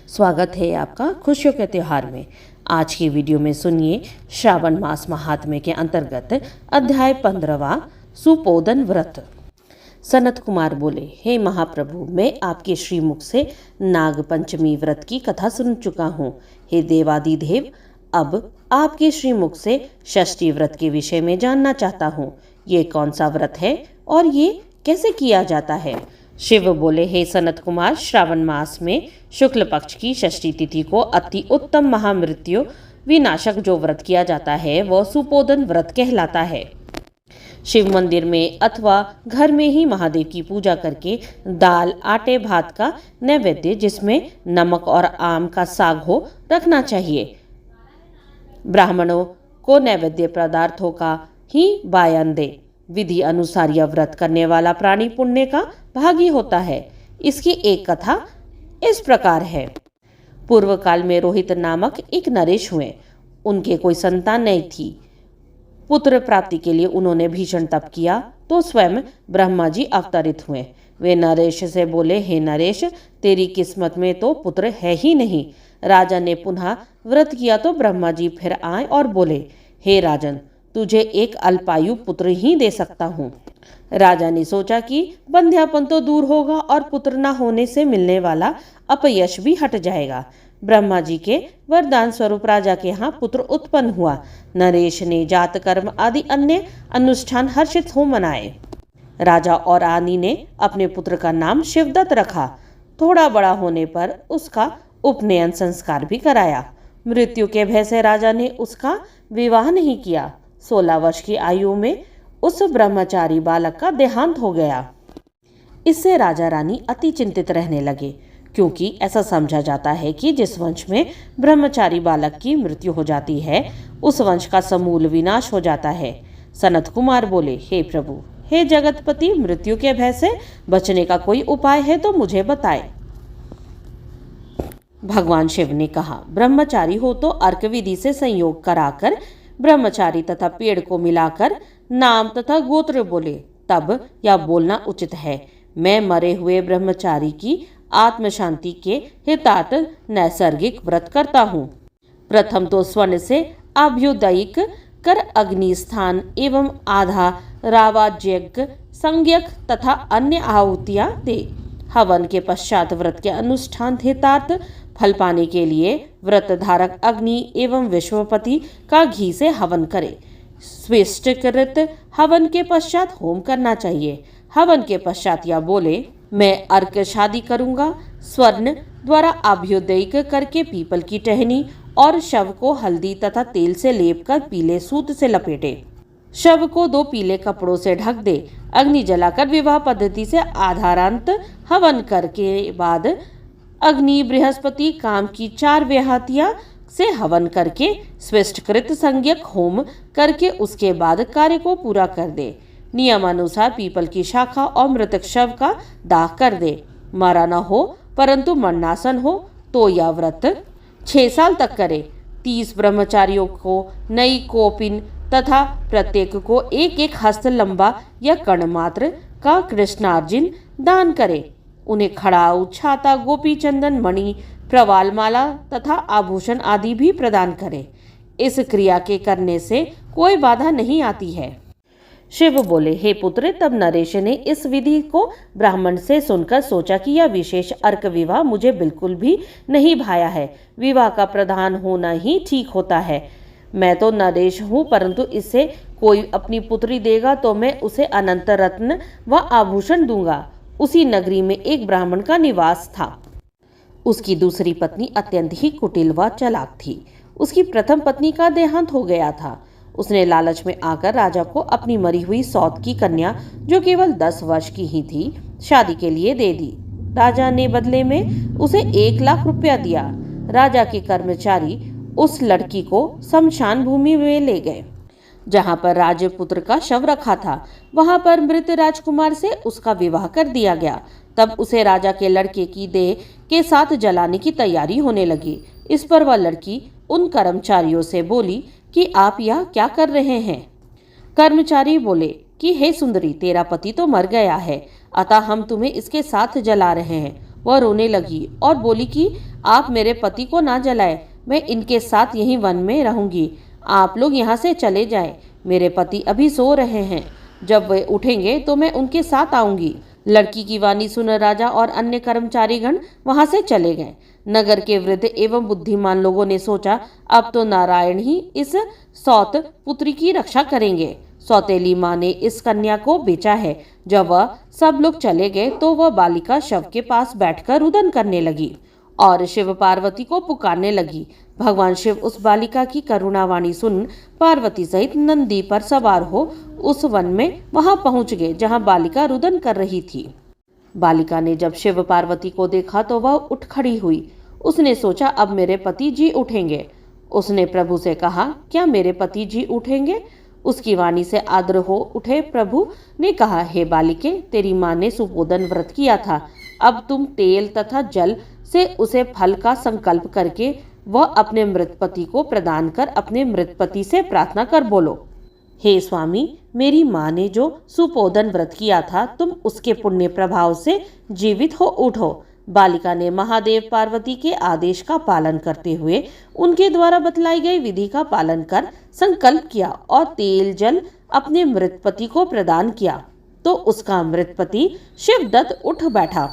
स्वागत है आपका खुशियों के त्यौहार में। आज की वीडियो में सुनिए श्रावण मास महात्म्य के अंतर्गत अध्याय 15वां सुपोदन व्रत। सनत कुमार बोले, हे महाप्रभु, मैं आपके श्रीमुख से नाग पंचमी व्रत की कथा सुन चुका हूँ। हे देवादिदेव, अब आपके श्रीमुख से षष्ठी व्रत के विषय में जानना चाहता हूँ। ये कौन सा व्रत है और ये कैसे किया जाता है? शिव बोले, हे सनत कुमार, श्रावण मास में शुक्ल पक्ष की षष्ठी तिथि को अति उत्तम महामृत्यु विनाशक जो व्रत किया जाता है वह सुपोदन व्रत कहलाता है। शिव मंदिर में अथवा घर में ही महादेव की पूजा करके दाल आटे भात का नैवेद्य, जिसमें नमक और आम का साग हो, रखना चाहिए। ब्राह्मणों को नैवेद्य पदार्थों का ही बयान दे। विधि अनुसार यह व्रत करने वाला प्राणी पुण्य का भागी होता है। इसकी एक कथा इस प्रकार है। पूर्व काल में रोहित नामक एक नरेश हुए। उनके कोई संतान नहीं थी। पुत्र प्राप्ति के लिए उन्होंने भीषण तप किया तो स्वयं ब्रह्मा जी अवतरित हुए। वे नरेश से बोले, हे नरेश, तेरी किस्मत में तो पुत्र है ही नहीं। राजा ने पुनः व्रत किया तो ब्रह्मा जी फिर आए और बोले, हे राजन, तुझे एक अल्पायु पुत्र ही दे सकता हूँ। राजा ने सोचा कि बंध्यापन तो दूर होगा और पुत्र न होने से मिलने वाला अपयश भी हट जाएगा। ब्रह्मा जी के वरदान स्वरूप राजा के यहाँ पुत्र उत्पन्न हुआ। नरेश ने जात कर्म आदि अन्य अनुष्ठान हर्षित हो मनाए। राजा और रानी ने अपने पुत्र का नाम शिवदत्त रखा। थोड़ा बड़ा होने पर उसका उपनयन संस्कार भी कराया। मृत्यु के भय से राजा ने उसका विवाह नहीं किया। 16 वर्ष की आयु में उस ब्रह्मचारी बालक का देहांत हो गया। इससे राजा रानी अति चिंतित रहने लगे, क्योंकि ऐसा समझा जाता है कि जिस वंश में ब्रह्मचारी बालक की मृत्यु हो जाती है उस वंश का समूल विनाश हो जाता है। सनत कुमार बोले, हे प्रभु, हे जगतपति, मृत्यु के भय से बचने का कोई उपाय है तो मुझे बताए। भगवान शिव ने कहा, ब्रह्मचारी हो तो अर्क विधि से संयोग कराकर ब्रह्मचारी तथा पेड़ को मिलाकर नाम तथा गोत्र बोले, तब यह बोलना उचित है, मैं मरे हुए ब्रह्मचारी की आत्म शांति के हितार्थ नैसर्गिक व्रत करता हूँ। प्रथम तो स्वर्ण से अभ्युदयिक कर अग्नि स्थान एवं आधा रावाज्ञ संज्ञक तथा अन्य आहुतियाँ दे। हवन के पश्चात व्रत के अनुष्ठान हितार्थ फल पाने के लिए व्रत धारक अग्नि एवं विश्वपति का घी से हवन करे। स्विष्टकृत हवन के पश्चात होम करना चाहिए। हवन के पश्चात या बोले, मैं अर्क शादी करूंगा। स्वर्ण द्वारा अभ्युदयिक करके पीपल की टहनी और शव को हल्दी तथा तेल से लेप कर पीले सूत से लपेटे। शव को 2 पीले कपड़ों से ढक दे। अग्नि जलाकर विवाह पद्धति से आधारांत हवन करके बाद अग्नि बृहस्पति काम की 4 व्याहतियां से हवन करके स्विष्टकृत संज्ञक होम करके उसके बाद कार्य को पूरा कर दे। नियमानुसार पीपल की शाखा और मृतक शव का दाह कर दे। मरा न हो परंतु मरणासन हो तो यह व्रत 6 साल तक करे। 30 ब्रह्मचारियों को नई कोपिन तथा प्रत्येक को 1-1 हस्त लंबा या कण मात्र का कृष्णार्जुन दान करे। उन्हें खड़ाऊ, छाता, गोपी चंदन, मणि, प्रवाल माला तथा आभूषण आदि भी प्रदान करे। इस क्रिया के करने से कोई बाधा नहीं आती है। शिव बोले, हे पुत्र, तब नरेश ने इस विधि को ब्राह्मण से सुनकर सोचा कि यह विशेष अर्क विवाह मुझे बिल्कुल भी नहीं भाया है। विवाह का प्रधान होना ही ठीक होता है। मैं तो नरेश हूँ, परंतु इससे कोई अपनी पुत्री देगा तो मैं उसे अनंत रत्न व आभूषण दूंगा। उसी नगरी में एक ब्राह्मण का निवास था। उसकी दूसरी पत्नी अत्यंत ही कुटिल व चालाक थी। उसकी प्रथम पत्नी का देहांत हो गया था। उसने लालच में आकर राजा को अपनी मरी हुई सौत की कन्या, जो केवल 10 वर्ष की ही थी, शादी के लिए दे दी। राजा ने बदले में उसे 1 लाख रुपया दिया। राजा के कर्मचारी उस लड़की को शमशान भूमि में ले गए, जहां पर राजपुत्र का शव रखा था। वहां पर मृत राजकुमार से उसका विवाह कर दिया गया। तब उसे राजा के लड़के की देह के साथ जलाने की तैयारी होने लगी। इस पर वह लड़की उन कर्मचारियों से बोली कि आप यह क्या कर रहे हैं? कर्मचारी बोले कि हे सुंदरी, तेरा पति तो मर गया है, अतः हम तुम्हें इसके साथ जला रहे हैं। वह रोने लगी और बोली कि आप मेरे पति को ना जलाए, मैं इनके साथ यहीं वन में रहूंगी। आप लोग यहाँ से चले जाएं। मेरे पति अभी सो रहे हैं, जब वे उठेंगे तो मैं उनके साथ आऊंगी। लड़की की वाणी सुन राजा और अन्य कर्मचारीगण वहां से चले गए। नगर के वृद्ध एवं बुद्धिमान लोगों ने सोचा, अब तो नारायण ही इस सौत पुत्री की रक्षा करेंगे। सौतेली माँ ने इस कन्या को बेचा है। जब वह सब लोग चले गए तो वह बालिका शव के पास बैठकर रुदन करने लगी और शिव पार्वती को पुकारने लगी। भगवान शिव उस बालिका की करुणावाणी सुन पार्वती सहित नंदी पर सवार हो उस वन में वहां पहुंच गए जहां बालिका रुदन कर रही थी। बालिका ने जब शिव पार्वती को देखा तो वह उठ खड़ी हुई। उसने सोचा, अब मेरे पति जी उठेंगे। उसने प्रभु से कहा, क्या मेरे पति जी उठेंगे? उसकी वाणी से आर्द्र हो उठे प्रभु ने कहा, हे बालिके, तेरी माँ ने सुपोदन व्रत किया था। अब तुम तेल तथा जल से उसे फल का संकल्प करके वह अपने मृत पति को प्रदान कर अपने मृत पति से प्रार्थना कर बोलो, हे स्वामी, मेरी माँ ने जो सुपोदन व्रत किया था, तुम उसके पुण्य प्रभाव से जीवित हो उठो। बालिका ने महादेव पार्वती के आदेश का पालन करते हुए उनके द्वारा बतलाई गई विधि का पालन कर संकल्प किया और तेल जल अपने मृत पति को प्रदान किया तो उसका मृत पति शिवदत्त उठ बैठा।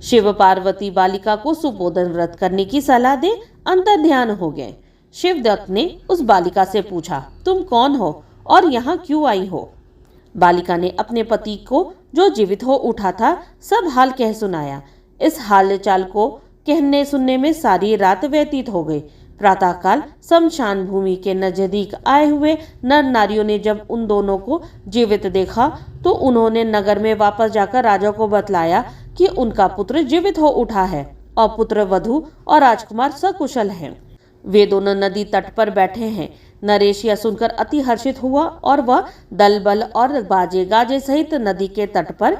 शिव पार्वती बालिका को सुपोदन व्रत करने की सलाह दे अंतर्ध्यान हो गए। शिवदत्त ने उस बालिका से पूछा, तुम कौन हो और यहाँ क्यों आई हो? बालिका ने अपने पति को जो जीवित हो उठा था सब हाल कह सुनाया। इस हाल चाल को कहने सुनने में सारी रात व्यतीत हो गई। प्रातःकाल शमशान भूमि के नजदीक आए हुए नर नारियों ने जब उन दोनों को जीवित देखा तो उन्होंने नगर में वापस जाकर राजा को बतलाया कि उनका पुत्र जीवित हो उठा है और पुत्र वधू और राजकुमार सकुशल हैं। वे दोनों नदी तट पर बैठे हैं। नरेश यह सुनकर अति हर्षित हुआ और वह दल बल और बाजे गाजे सहित नदी के तट पर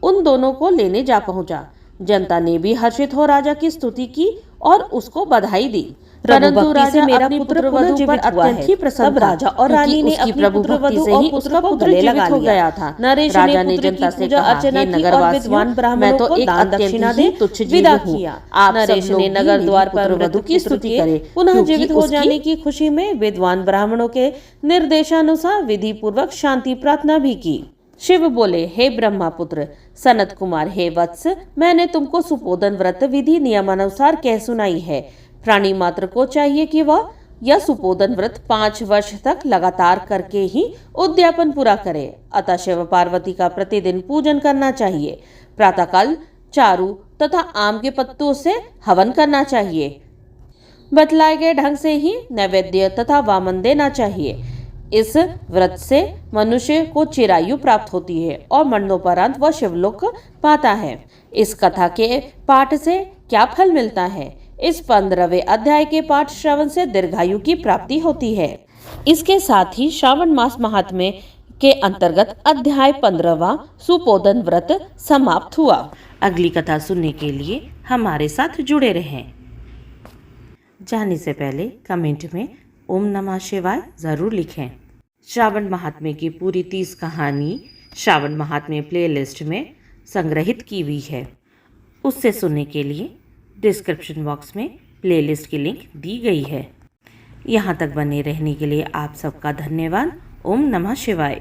उन दोनों को लेने जा पहुंचा। जनता ने भी हर्षित हो राजा की स्तुति की और उसको बधाई दी। परंतु राजा मेरा पुत्र वधू पर अत्यंत ही प्रसन्न था। राजा और रानी ने अपनी पुत्र वधू और पुत्र को गले लगा लिया था। नरेश राजा ने जनता से कहा, हे नगरवासियों, मैं तो एक दक्षिणा दे तुच्छ जीव हूँ। आप नरेश ने नगर द्वार पर वधू की स्तुति करे। पुनः जीवित हो जाने की खुशी में विद्वान ब्राह्मणों के निर्देशानुसार विधि पूर्वक शांति प्रार्थना भी की। शिव बोले, हे ब्रह्मापुत्र सनत कुमार, हे वत्स, मैंने तुमको सुपोदन व्रत विधि नियमानुसार कह सुनाई है। प्राणी मात्र को चाहिए कि वह यह सुपोदन व्रत 5 वर्ष तक लगातार करके ही उद्यापन पूरा करे। अतः शिव पार्वती का प्रतिदिन पूजन करना चाहिए। प्रातःकाल चारू तथा आम के पत्तों से हवन करना चाहिए। बतलाए गए ढंग से ही नैवेद्य तथा वामन देना चाहिए। इस व्रत से मनुष्य को चिरायु प्राप्त होती है और मरणोपरांत वह शिवलोक पाता है। इस कथा के पाठ से क्या फल मिलता है? इस 15वें अध्याय के पाठ श्रवण से दीर्घायु की प्राप्ति होती है। इसके साथ ही श्रावण मास महात्म्य के अंतर्गत अध्याय 15वां सुपोदन व्रत समाप्त हुआ। अगली कथा सुनने के लिए हमारे साथ जुड़े रहें। जाने से पहले कमेंट में ओम नमः शिवाय जरूर लिखें। श्रावण महात्म्य की पूरी 30 कहानी श्रावण महात्म्य प्लेलिस्ट में संग्रहित की हुई है। उससे सुनने के लिए डिस्क्रिप्शन बॉक्स में प्लेलिस्ट की लिंक दी गई है। यहाँ तक बने रहने के लिए आप सबका धन्यवाद। ओम नमः शिवाय।